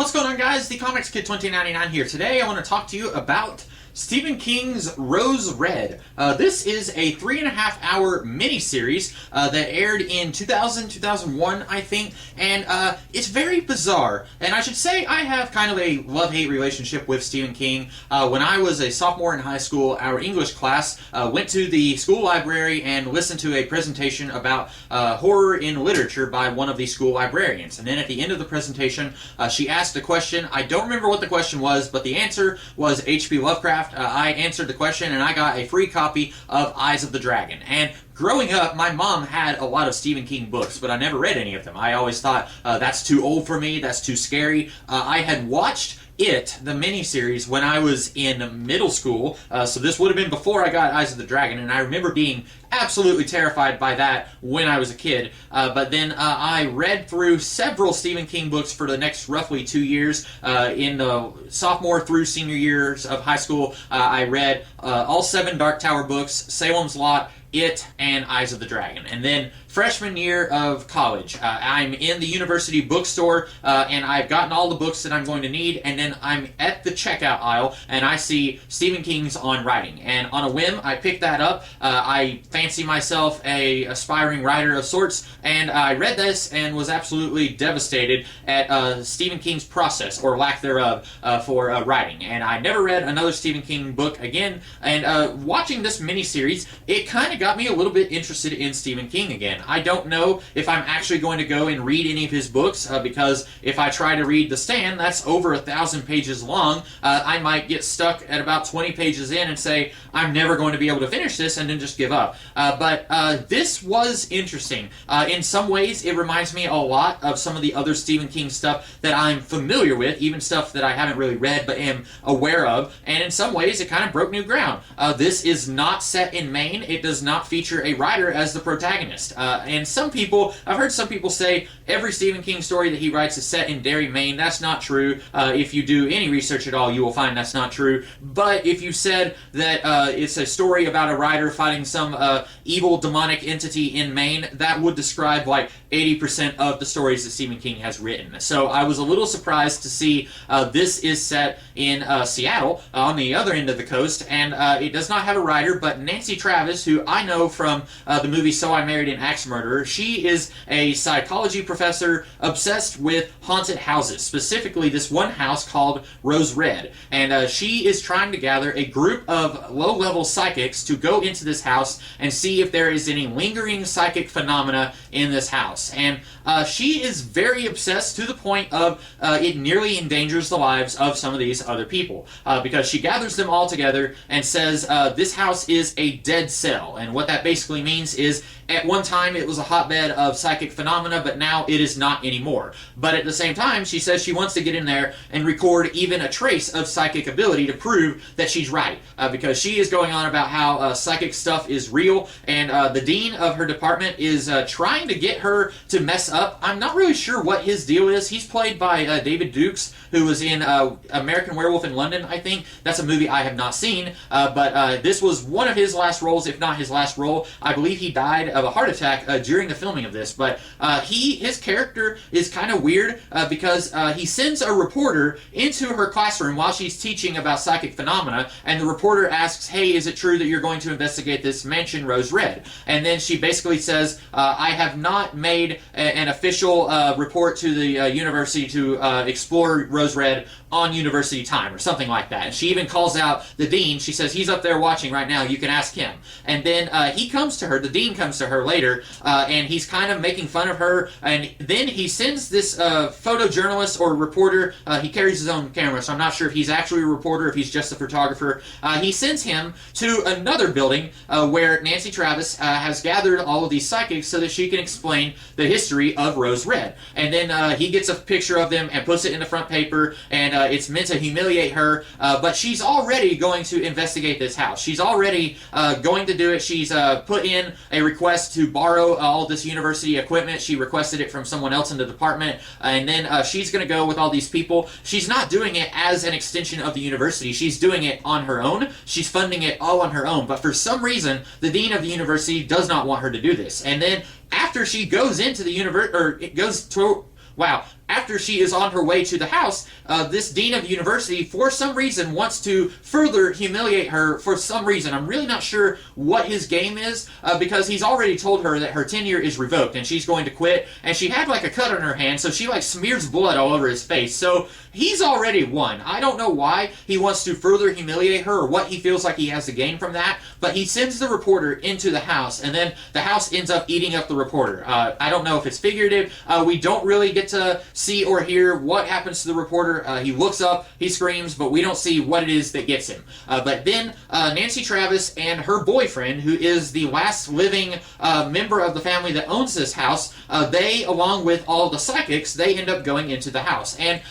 What's going on, guys? The Comics Kid 2099 here. Today I want to talk to you about Stephen King's Rose Red. This is a 3.5-hour miniseries that aired in 2001, I think, and it's very bizarre. And I should say I have kind of a love-hate relationship with Stephen King. When I was a sophomore in high school, our English class went to the school library and listened to a presentation about horror in literature by one of the school librarians. And then at the end of the presentation, she asked a question. I don't remember what the question was, but the answer was H.P. Lovecraft. I answered the question and I got a free copy of Eyes of the Dragon. And growing up, my mom had a lot of Stephen King books, but I never read any of them. I always thought, that's too old for me, that's too scary. I had watched It, the miniseries, when I was in middle school, so this would have been before I got Eyes of the Dragon, and I remember being absolutely terrified by that when I was a kid. But then I read through several Stephen King books for the next roughly 2 years. In the sophomore through senior years of high school, I read all 7 Dark Tower books, Salem's Lot, It, and Eyes of the Dragon. And then freshman year of college, I'm in the university bookstore, and I've gotten all the books that I'm going to need, and then I'm at the checkout aisle, and I see Stephen King's On Writing. And on a whim, I picked that up. I fancy myself a aspiring writer of sorts, and I read this and was absolutely devastated at Stephen King's process, or lack thereof, for writing. And I never read another Stephen King book again, and watching this miniseries, it kind of got me a little bit interested in Stephen King again. I don't know if I'm actually going to go and read any of his books, because if I try to read The Stand, that's over 1,000 pages long. I might get stuck at about 20 pages in and say, I'm never going to be able to finish this, and then just give up. But this was interesting. In some ways, it reminds me a lot of some of the other Stephen King stuff that I'm familiar with, even stuff that I haven't really read but am aware of, and in some ways, it kind of broke new ground. This is not set in Maine. It does not feature a writer as the protagonist. And some people, I've heard some people say every Stephen King story that he writes is set in Derry, Maine. That's not true. If you do any research at all, you will find that's not true. But if you said that it's a story about a writer fighting some evil demonic entity in Maine, that would describe like 80% of the stories that Stephen King has written. So I was a little surprised to see this is set in Seattle, on the other end of the coast, and it does not have a writer, but Nancy Travis, who I know from the movie So I Married an Axe Murderer. She is a psychology professor obsessed with haunted houses, specifically this one house called Rose Red. And she is trying to gather a group of low-level psychics to go into this house and see if there is any lingering psychic phenomena in this house. And she is very obsessed to the point of it nearly endangers the lives of some of these other people, because she gathers them all together and says this house is a dead cell. And what that basically means is at one time it was a hotbed of psychic phenomena, but now it is not anymore. But at the same time, she says she wants to get in there and record even a trace of psychic ability to prove that she's right, because she is going on about how psychic stuff is real, and the dean of her department is trying to get her to mess up. I'm not really sure what his deal is. He's played by David Dukes, who was in American Werewolf in London, I think. That's a movie I have not seen, but this was one of his last roles, if not his last role. I believe he died of a heart attack during the filming of this, but his character is kind of weird because he sends a reporter into her classroom while she's teaching about psychic phenomena, and the reporter asks, hey, is it true that you're going to investigate this mansion Rose Red? And then she basically says, I have not made an official report to the university to explore Rose Red on university time, or something like that. And she even calls out the dean. She says, he's up there watching right now, you can ask him. And then he comes to her, the dean comes to her later, and he's kind of making fun of her, and then he sends this photojournalist or reporter, he carries his own camera, so I'm not sure if he's actually a reporter, if he's just a photographer. He sends him to another building where Nancy Travis has gathered all of these psychics so that she can explain the history of Rose Red. And then he gets a picture of them and puts it in the front paper, and it's meant to humiliate her, but she's already going to investigate this house. She's already going to do it. She's put in a request to borrow all this university equipment. She requested it from someone else in the department, and then she's going to go with all these people. She's not doing it as an extension of the university. She's doing it on her own. She's funding it all on her own, but for some reason, the dean of the university does not want her to do this. And then after she goes into the university, or it goes to, wow, after she is on her way to the house, this dean of the university, for some reason, wants to further humiliate her for some reason. I'm really not sure what his game is, because he's already told her that her tenure is revoked and she's going to quit, and she had like a cut on her hand, so she like smears blood all over his face. So he's already won. I don't know why he wants to further humiliate her or what he feels like he has to gain from that, but he sends the reporter into the house, and then the house ends up eating up the reporter. I don't know if it's figurative. We don't really get to see or hear what happens to the reporter. He looks up, he screams, but we don't see what it is that gets him. But then Nancy Travis and her boyfriend, who is the last living member of the family that owns this house, they, along with all the psychics, they end up going into the house. And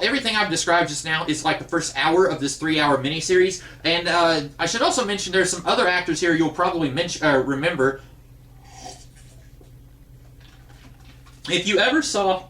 everything I've described just now is like the first hour of this 3-hour miniseries. And I should also mention there's some other actors here you'll probably remember. If you ever saw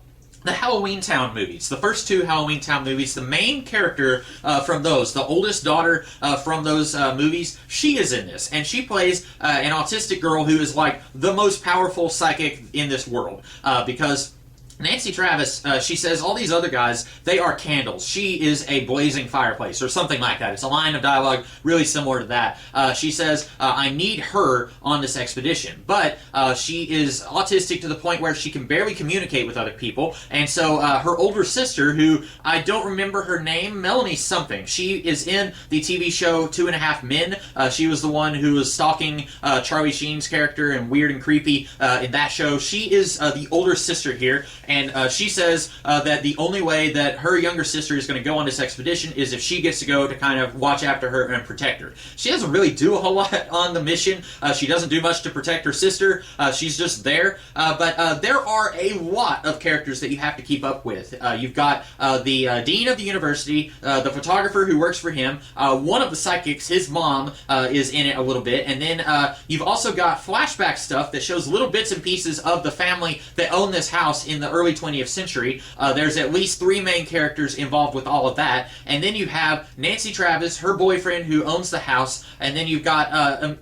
the Halloween Town movies, the first 2 Halloween Town movies, the main character from those, the oldest daughter from those movies, she is in this. And she plays an autistic girl who is like the most powerful psychic in this world. Because Nancy Travis, she says all these other guys, they are candles. She is a blazing fireplace, or something like that. It's a line of dialogue really similar to that. She says, I need her on this expedition. But she is autistic to the point where she can barely communicate with other people. And so her older sister, who I don't remember her name, Melanie something, she is in the TV show 2.5 Men. She was the one who was stalking Charlie Sheen's character and weird and creepy in that show. She is the older sister here. And she says that the only way that her younger sister is going to go on this expedition is if she gets to go to kind of watch after her and protect her. She doesn't really do a whole lot on the mission. She doesn't do much to protect her sister. She's just there. But there are a lot of characters that you have to keep up with. You've got the dean of the university, the photographer who works for him, one of the psychics, his mom, is in it a little bit. And then you've also got flashback stuff that shows little bits and pieces of the family that own this house in the early 20th century. There's at least 3 main characters involved with all of that. And then you have Nancy Travis, her boyfriend who owns the house. And then you've got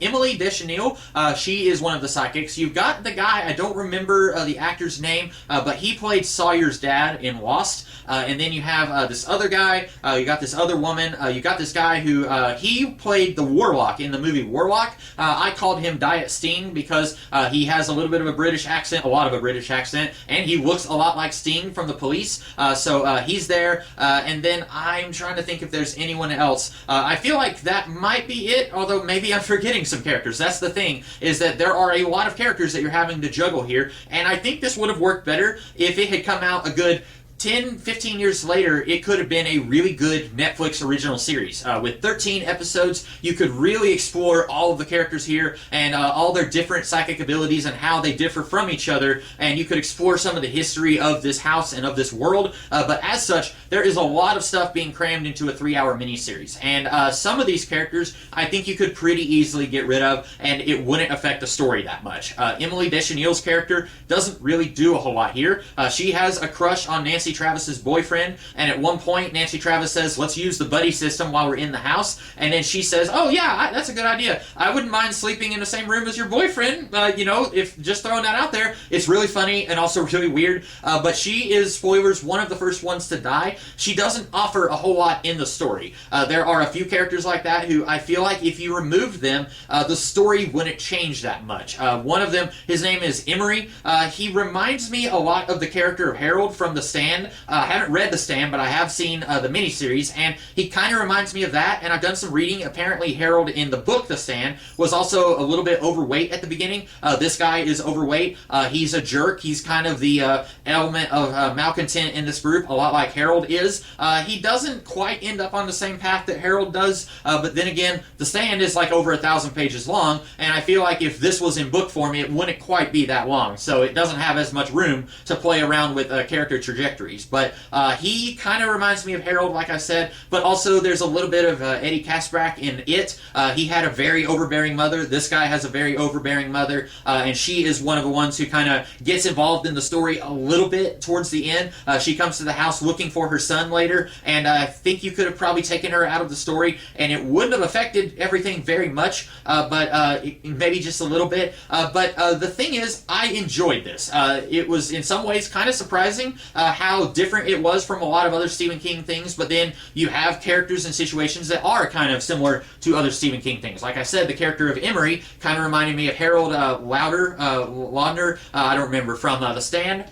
Emily Deschanel. She is one of the psychics. You've got the guy, I don't remember the actor's name, but he played Sawyer's dad in Lost. And then you have this other guy. You got this other woman. You got this guy who, he played the Warlock in the movie Warlock. I called him Diet Sting because he has a little bit of a British accent, a lot of a British accent, and he looks a lot like Sting from the Police. So he's there. And then I'm trying to think if there's anyone else. I feel like that might be it, although maybe I'm forgetting some characters. That's the thing, is that there are a lot of characters that you're having to juggle here, and I think this would have worked better if it had come out a good 10, 15 years later. It could have been a really good Netflix original series. With 13 episodes, you could really explore all of the characters here and all their different psychic abilities and how they differ from each other, and you could explore some of the history of this house and of this world. But as such, there is a lot of stuff being crammed into a 3-hour miniseries. And some of these characters, I think you could pretty easily get rid of, and it wouldn't affect the story that much. Emily Deschanel's character doesn't really do a whole lot here. She has a crush on Nancy Travis's boyfriend, and at one point Nancy Travis says, let's use the buddy system while we're in the house, and then she says, oh yeah, that's a good idea. I wouldn't mind sleeping in the same room as your boyfriend, you know, if just throwing that out there. It's really funny and also really weird, but she is, spoilers, one of the first ones to die. She doesn't offer a whole lot in the story. There are a few characters like that who I feel like if you removed them, the story wouldn't change that much. One of them, his name is Emery. He reminds me a lot of the character of Harold from The Stand. I haven't read The Stand, but I have seen the miniseries, and he kind of reminds me of that, and I've done some reading. Apparently Harold in the book The Stand was also a little bit overweight at the beginning. This guy is overweight. He's a jerk. He's kind of the element of malcontent in this group, a lot like Harold is. He doesn't quite end up on the same path that Harold does, but then again, The Stand is like over 1,000 pages long, and I feel like if this was in book form, it wouldn't quite be that long, so it doesn't have as much room to play around with character trajectory. stories. But he kind of reminds me of Harold, like I said, but also there's a little bit of Eddie Kaspbrak in it. He had a very overbearing mother. This guy has a very overbearing mother, and she is one of the ones who kind of gets involved in the story a little bit towards the end. She comes to the house looking for her son later, and I think you could have probably taken her out of the story, and it wouldn't have affected everything very much, but maybe just a little bit. But the thing is, I enjoyed this. It was in some ways kind of surprising how different it was from a lot of other Stephen King things, but then you have characters and situations that are kind of similar to other Stephen King things. Like I said, the character of Emery kind of reminded me of Harold Laudner, I don't remember, from The Stand.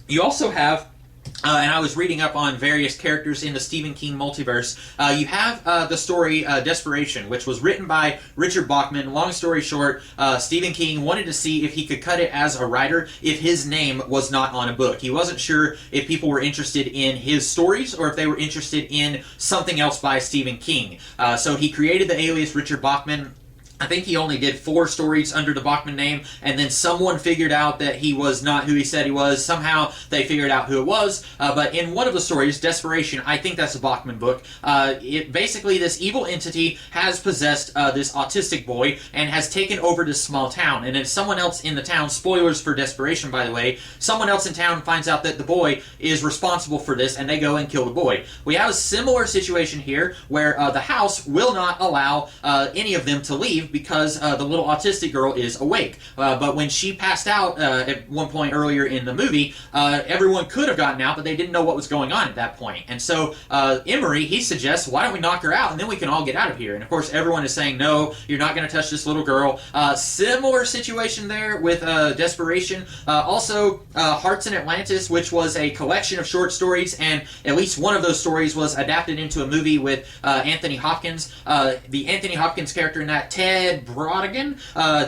You also have and I was reading up on various characters in the Stephen King multiverse. You have the story Desperation, which was written by Richard Bachman. Long story short, Stephen King wanted to see if he could cut it as a writer if his name was not on a book. He wasn't sure if people were interested in his stories or if they were interested in something else by Stephen King. So he created the alias Richard Bachman. I think he only did 4 stories under the Bachman name, and then someone figured out that he was not who he said he was. Somehow they figured out who it was, but in one of the stories, Desperation, I think that's a Bachman book, basically this evil entity has possessed this autistic boy and has taken over this small town, and then someone else in the town, spoilers for Desperation by the way, someone else in town finds out that the boy is responsible for this, and they go and kill the boy. We have a similar situation here where the house will not allow any of them to leave because the little autistic girl is awake. But when she passed out at one point earlier in the movie, everyone could have gotten out, but they didn't know what was going on at that point. And so Emery, he suggests, why don't we knock her out and then we can all get out of here? And of course everyone is saying, no, you're not going to touch this little girl. Similar situation there with Desperation. Also, Hearts in Atlantis, which was a collection of short stories, and at least one of those stories was adapted into a movie with Anthony Hopkins. The Anthony Hopkins character in that, Ted Brodigan.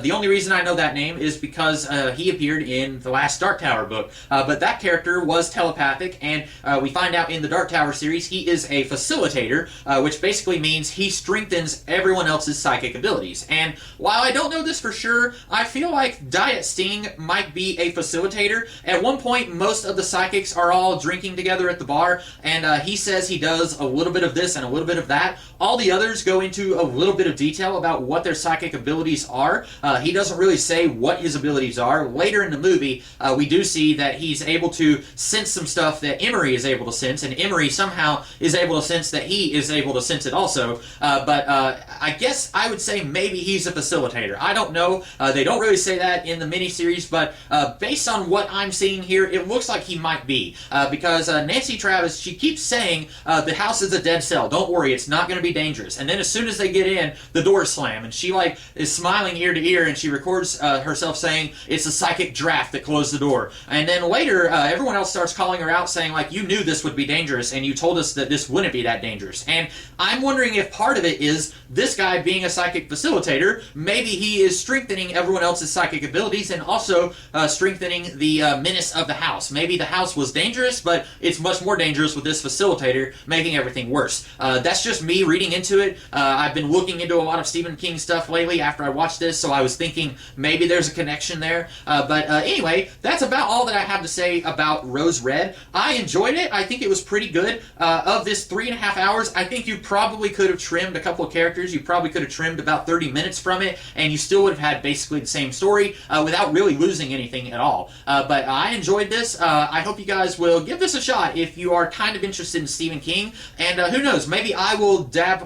The only reason I know that name is because he appeared in the last Dark Tower book. But that character was telepathic, and we find out in the Dark Tower series he is a facilitator, which basically means he strengthens everyone else's psychic abilities. And while I don't know this for sure, I feel like Diet Sting might be a facilitator. At one point, most of the psychics are all drinking together at the bar, and he says he does a little bit of this and a little bit of that. All the others go into a little bit of detail about what their psychic abilities are. He doesn't really say what his abilities are. Later in the movie, we do see that he's able to sense some stuff that Emery is able to sense, and Emery somehow is able to sense that he is able to sense it also. But I guess I would say maybe he's a facilitator. I don't know. They don't really say that in the miniseries, but based on what I'm seeing here, it looks like he might be. Because Nancy Travis, she keeps saying, the house is a dead cell. Don't worry, it's not going to be dangerous. And then as soon as they get in, the doors slam, and she is smiling ear to ear, and she records herself saying it's a psychic draft that closed the door. And then later, everyone else starts calling her out, saying like, you knew this would be dangerous, and you told us that this wouldn't be that dangerous. And I'm wondering if part of it is this guy being a psychic facilitator, maybe he is strengthening everyone else's psychic abilities and also strengthening the menace of the house. Maybe the house was dangerous, but it's much more dangerous with this facilitator making everything worse. That's just me reading into it. I've been looking into a lot of Stephen King stuff lately after I watched this, so I was thinking maybe there's a connection there. But anyway, that's about all that I have to say about Rose Red. I enjoyed it. I think it was pretty good. Of this 3.5 hours, I think you probably could have trimmed a couple of characters. You probably could have trimmed about 30 minutes from it, and you still would have had basically the same story without really losing anything at all. But I enjoyed this. I hope you guys will give this a shot if you are kind of interested in Stephen King. And who knows, maybe I will dip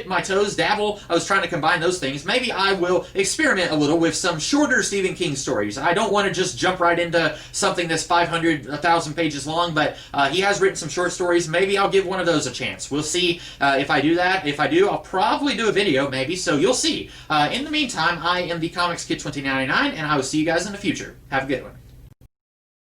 my toes, dabble. I was trying to combine those things. Maybe I will experiment a little with some shorter Stephen King stories. I don't want to just jump right into something that's 500, 1,000 pages long, but he has written some short stories. Maybe I'll give one of those a chance. We'll see if I do that. If I do, I'll probably do a video, maybe, so you'll see. In the meantime, I am the Comics Kid 2099, and I will see you guys in the future. Have a good one.